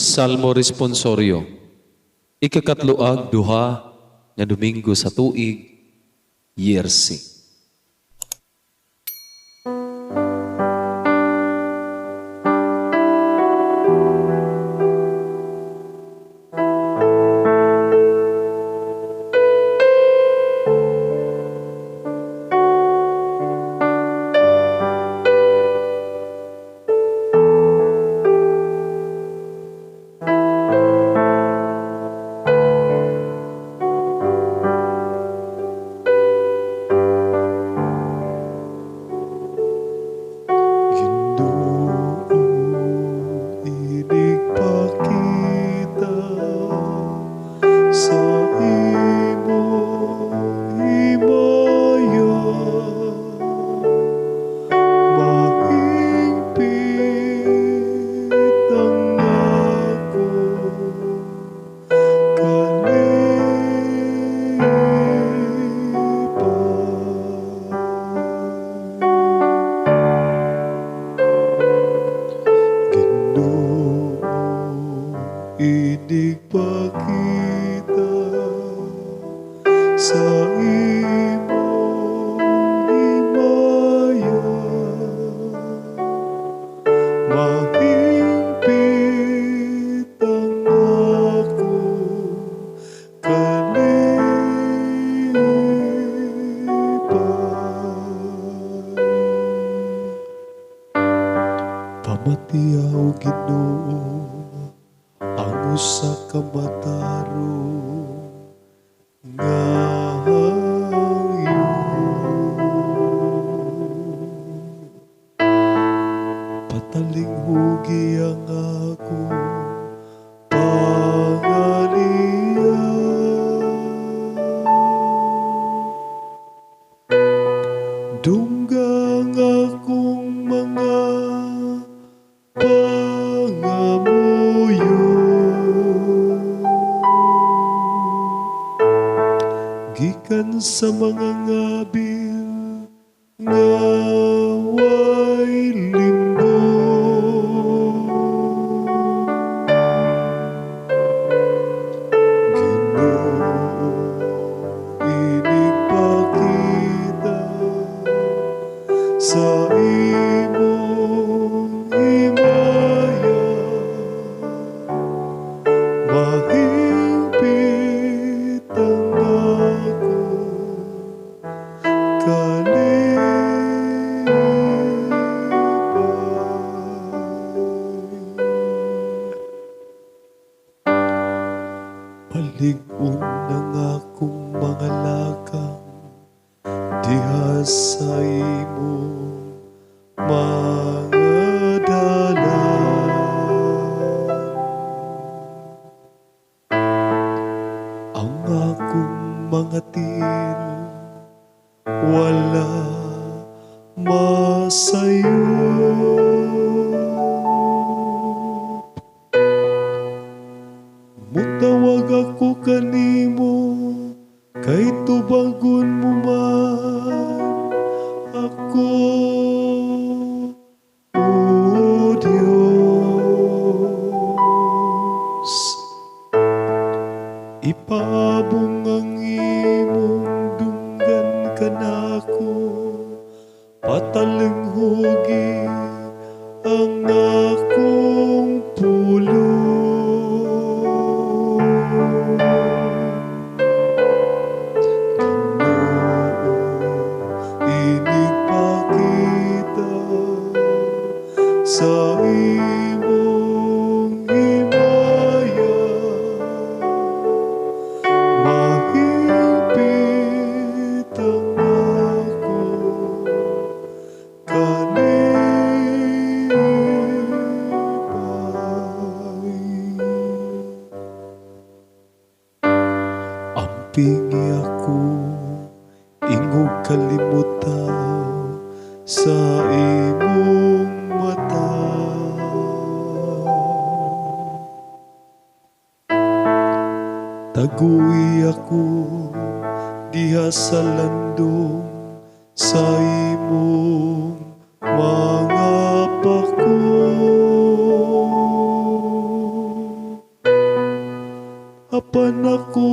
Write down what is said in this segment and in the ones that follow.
Salmo responsorio. Ikakatloag duha nga Domingo sa tuig, Year C. Inig pakita sa imong himaya, mahingpit ang akong kalipay. Pamatiaw Ginoo ang usa ka matarong nga hayop. Patalinghugi ang akong pangaliya, dunggang akong mga pangamuyo, gikan sa mga ngabil nga way limbo. Ginoo, inig pakita sa imong himaya, mahingpit ang akong kalipay. Palig-on ang akong mga lakang diha sa imong mga dalan. Ang akong mga tiil wala masayop. Mutawag ako kanimo kay tubagon mo man ako, O Diyos. Ipaabong ang imong dunggan kanako, patalinghugi ang akong pulo. Inig pakita sa imong himaya, mahingpit ang akong kalipay. Ampingi ako ingog kalimutaw sa imong mata, taguy ako diha sa landong sa imong mga pako. apan ako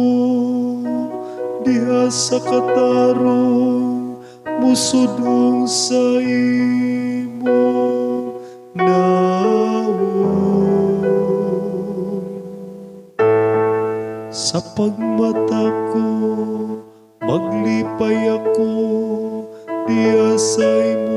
diha sa katarong musudong sa imong naong. Sa pagmata ko maglipay ako diha sa imong